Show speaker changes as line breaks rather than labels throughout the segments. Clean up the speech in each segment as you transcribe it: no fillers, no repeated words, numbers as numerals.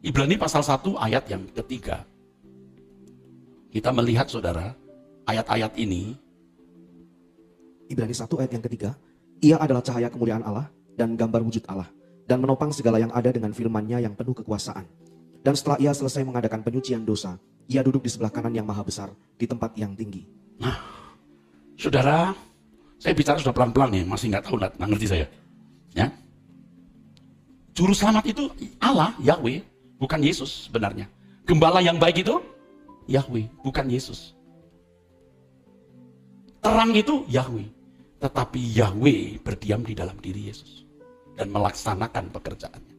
Ibrani pasal 1 ayat yang ketiga. Kita melihat saudara, ayat-ayat ini.
Ibrani 1 ayat yang ketiga. Ia adalah cahaya kemuliaan Allah dan gambar wujud Allah, dan menopang segala yang ada dengan firman-Nya yang penuh kekuasaan. Dan setelah ia selesai mengadakan penyucian dosa, ia duduk di sebelah kanan yang maha besar, di tempat yang tinggi.
Nah, saudara, saya bicara sudah pelan-pelan nih, masih nggak tahu, nggak ngerti saya. Ya, Juru selamat itu Allah, Yahweh, bukan Yesus sebenarnya. Gembala yang baik itu Yahweh, bukan Yesus. Terang itu Yahweh, tetapi Yahweh berdiam di dalam diri Yesus dan melaksanakan pekerjaannya.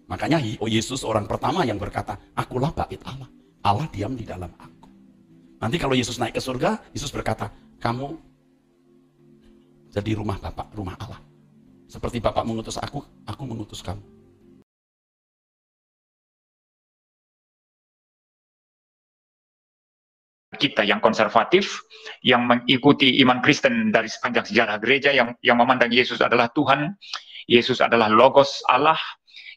Makanya Yesus orang pertama yang berkata, akulah bait Allah. Allah diam di dalam aku. Nanti kalau Yesus naik ke surga, Yesus berkata, kamu jadi rumah Bapa, rumah Allah. Seperti Bapa mengutus aku mengutus kamu.
Kita yang konservatif, yang mengikuti iman Kristen dari sepanjang sejarah gereja, yang memandang Yesus adalah Tuhan, Yesus adalah Logos Allah,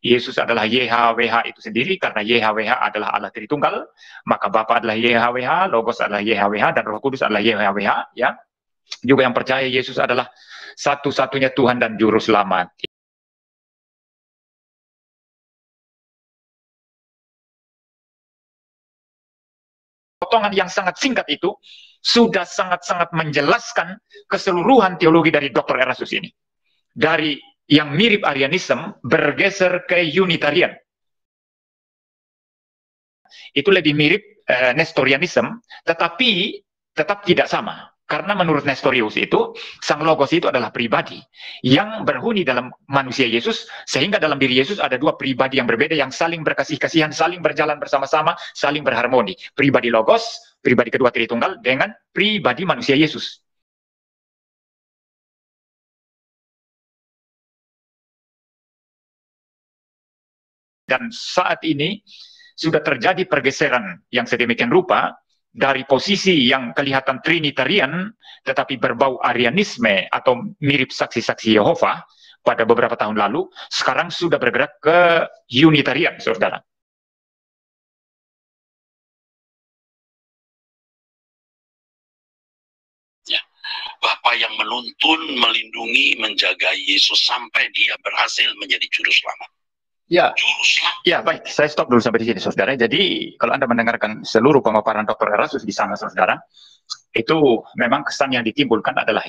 Yesus adalah YHWH itu sendiri, karena YHWH adalah Allah Tritunggal, maka Bapa adalah YHWH, Logos adalah YHWH, dan Roh Kudus adalah YHWH. Ya, juga yang percaya Yesus adalah satu-satunya Tuhan dan Juru Selamat. Potongan yang sangat singkat itu sudah sangat-sangat menjelaskan keseluruhan teologi dari Dr. Erastus ini. Dari yang mirip Arianisme bergeser ke Unitarian. Itu lebih mirip Nestorianisme, tetapi tetap tidak sama. Karena menurut Nestorius itu, Sang Logos itu adalah pribadi yang berhuni dalam manusia Yesus, sehingga dalam diri Yesus ada dua pribadi yang berbeda, yang saling berkasih-kasihan, saling berjalan bersama-sama, saling berharmoni. Pribadi Logos, pribadi kedua Tritunggal, dengan pribadi manusia Yesus. Dan saat ini sudah terjadi pergeseran yang sedemikian rupa, dari posisi yang kelihatan Trinitarian, tetapi berbau Arianisme atau mirip saksi-saksi Yehova pada beberapa tahun lalu, sekarang sudah bergerak ke Unitarian, saudara.
Ya, Bapa yang menuntun, melindungi, menjaga Yesus sampai dia berhasil menjadi juru selamat.
Ya, ya baik, saya stop dulu sampai di sini, saudara. Jadi, kalau Anda mendengarkan seluruh pemaparan Dr. Erastus di sana, saudara, itu memang kesan yang ditimbulkan adalah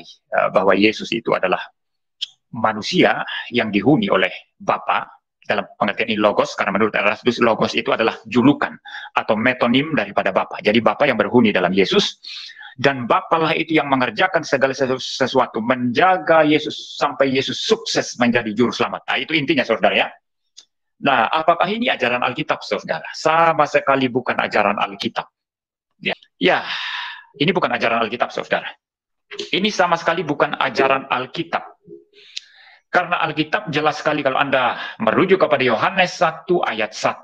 bahwa Yesus itu adalah manusia yang dihuni oleh Bapa, dalam pengertian ini Logos, karena menurut Erastus, Logos itu adalah julukan atau metonim daripada Bapa. Jadi, Bapa yang berhuni dalam Yesus, dan Bapa lah itu yang mengerjakan segala sesuatu, menjaga Yesus sampai Yesus sukses menjadi juru selamat. Nah, itu intinya, saudara, ya. Nah, apakah ini ajaran Alkitab, saudara? Sama sekali bukan ajaran Alkitab. Ya, ini bukan ajaran Alkitab, saudara. Ini sama sekali bukan ajaran Alkitab. Karena Alkitab jelas sekali kalau Anda merujuk kepada Yohanes 1 ayat 1,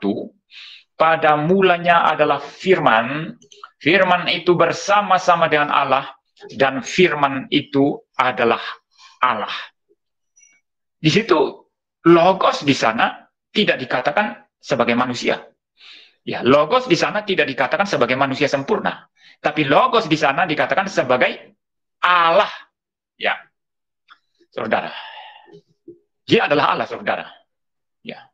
pada mulanya adalah firman, firman itu bersama-sama dengan Allah, dan firman itu adalah Allah. Di situ, Logos di sana tidak dikatakan sebagai manusia. Ya, Logos di sana tidak dikatakan sebagai manusia sempurna, tapi Logos di sana dikatakan sebagai Allah. Ya, saudara, dia adalah Allah, saudara. Ya,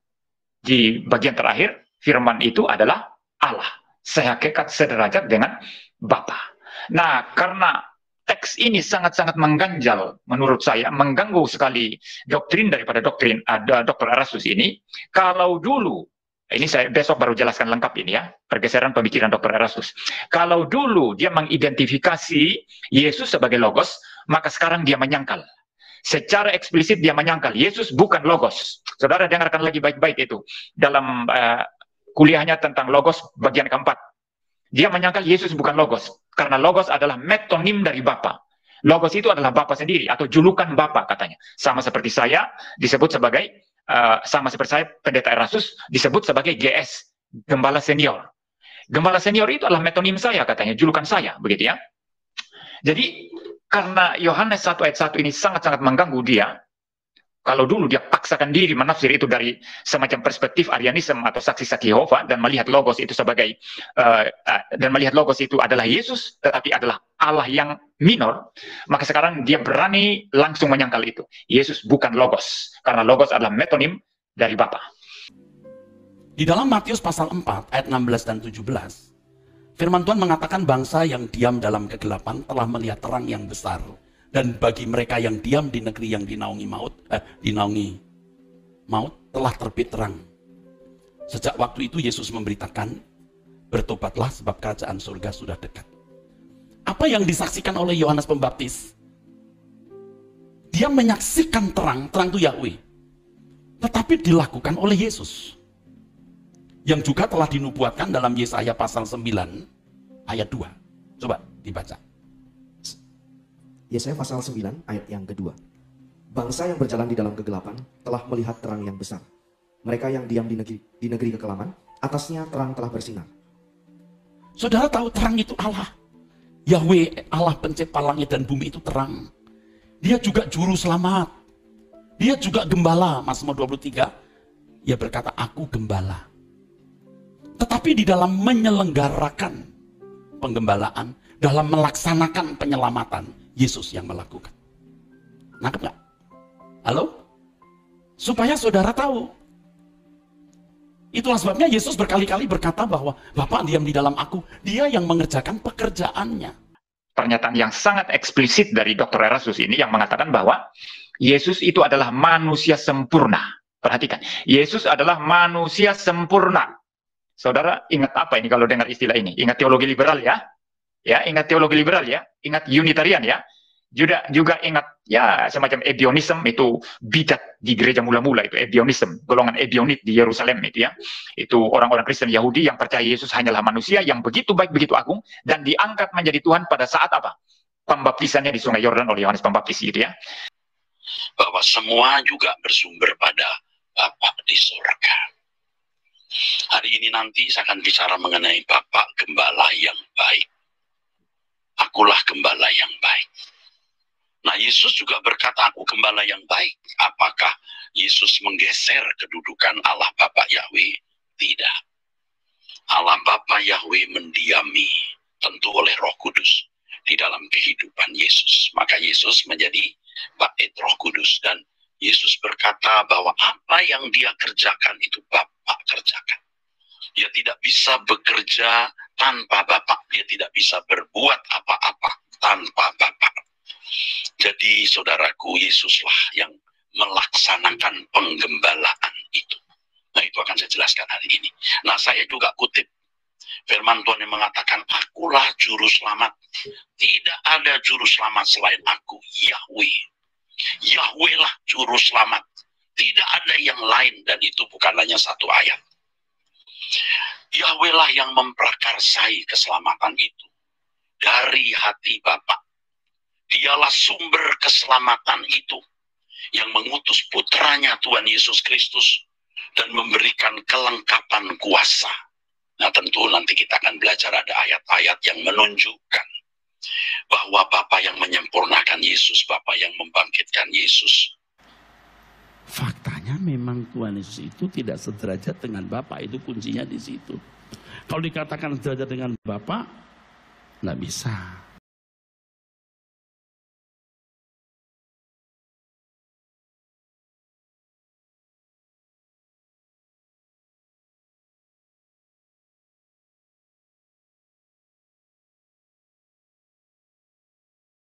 di bagian terakhir, firman itu adalah Allah, sehakikat sederajat dengan Bapa. Nah, karena teks ini sangat-sangat mengganjal menurut saya, mengganggu sekali doktrin daripada doktrin Dr. Erastus ini. Kalau dulu, ini saya besok baru jelaskan lengkap ini ya, pergeseran pemikiran Dr. Erastus. Kalau dulu dia mengidentifikasi Yesus sebagai Logos, maka sekarang dia menyangkal. Secara eksplisit dia menyangkal Yesus bukan Logos. Saudara dengarkan lagi baik-baik itu dalam kuliahnya tentang Logos bagian keempat. Dia menyangkal Yesus bukan Logos, karena Logos adalah metonim dari Bapa. Logos itu adalah Bapa sendiri, atau julukan Bapa katanya. Sama seperti saya disebut sebagai, Pendeta Erastus disebut sebagai GS, Gembala Senior. Gembala Senior itu adalah metonim saya katanya, julukan saya, begitu ya. Jadi, karena Yohanes 1 ayat 1 ini sangat-sangat mengganggu dia, kalau dulu dia paksakan diri menafsir itu dari semacam perspektif Arianisme atau saksi-saksi Yehova dan melihat Logos itu sebagai Logos itu adalah Yesus, tetapi adalah Allah yang minor, maka sekarang dia berani langsung menyangkal itu. Yesus bukan Logos, karena Logos adalah metonim dari Bapa.
Di dalam Matius pasal 4 ayat 16 dan 17, firman Tuhan mengatakan bangsa yang diam dalam kegelapan telah melihat terang yang besar. Dan bagi mereka yang diam di negeri yang dinaungi maut telah terbit terang. Sejak waktu itu Yesus memberitakan, bertobatlah sebab kerajaan surga sudah dekat. Apa yang disaksikan oleh Yohanes Pembaptis? Dia menyaksikan terang itu Yahweh. Tetapi dilakukan oleh Yesus. Yang juga telah dinubuatkan dalam Yesaya pasal 9 ayat 2. Coba dibaca.
Yesaya pasal 9 ayat yang kedua. Bangsa yang berjalan di dalam kegelapan telah melihat terang yang besar. Mereka yang diam di negeri kekelaman, atasnya terang telah bersinar.
Saudara tahu terang itu Allah. Yahweh, Allah pencipta langit dan bumi itu terang. Dia juga juru selamat. Dia juga gembala. Mazmur 23, ia berkata, aku gembala. Tetapi di dalam menyelenggarakan penggembalaan, dalam melaksanakan penyelamatan, Yesus yang melakukan. Nangkep nggak? Halo? Supaya saudara tahu. Itulah sebabnya Yesus berkali-kali berkata bahwa Bapa diam di dalam aku. Dia yang mengerjakan pekerjaannya.
Pernyataan yang sangat eksplisit dari Dr. Erastus ini yang mengatakan bahwa Yesus itu adalah manusia sempurna. Perhatikan, Yesus adalah manusia sempurna. Saudara ingat apa ini kalau dengar istilah ini? Ingat teologi liberal ya? Ya, ingat teologi liberal ya, ingat Unitarian ya, juga ingat ya semacam Ebionism itu bidat di gereja mula-mula itu Ebionism, golongan Ebionit di Yerusalem itu ya, itu orang-orang Kristen Yahudi yang percaya Yesus hanyalah manusia yang begitu baik, begitu agung dan diangkat menjadi Tuhan pada saat apa? Pembaptisannya di Sungai Yordan oleh Yohanes Pembaptis gitu ya.
Bahwa semua juga bersumber pada Bapa di surga. Hari ini nanti saya akan bicara mengenai Bapa Gembala yang baik. Akulah gembala yang baik. Nah, Yesus juga berkata, aku gembala yang baik. Apakah Yesus menggeser kedudukan Allah Bapa Yahweh? Tidak. Allah Bapa Yahweh mendiami tentu oleh Roh Kudus di dalam kehidupan Yesus. Maka Yesus menjadi Bait Roh Kudus. Dan Yesus berkata bahwa apa yang dia kerjakan itu Bapa kerjakan. Dia tidak bisa bekerja tanpa Bapa. Dia tidak bisa berbuat apa-apa tanpa Bapa. Jadi saudaraku, Yesuslah yang melaksanakan penggembalaan itu. Nah, itu akan saya jelaskan hari ini. Nah, saya juga kutip firman Tuhan yang mengatakan, akulah juru selamat. Tidak ada juru selamat selain aku, Yahweh. Yahweh lah juru selamat. Tidak ada yang lain, dan itu bukan hanya satu ayat. Yahweh lah yang memprakarsai keselamatan itu dari hati Bapa. Dialah sumber keselamatan itu yang mengutus putranya Tuhan Yesus Kristus dan memberikan kelengkapan kuasa. Nah, tentu nanti kita akan belajar ada ayat-ayat yang menunjukkan bahwa Bapa yang menyempurnakan Yesus, Bapa yang membangkitkan Yesus.
Faktanya memang Tuhan Yesus itu tidak sederajat dengan Bapa, itu kuncinya di situ. Kalau dikatakan sederajat dengan Bapa, nggak bisa.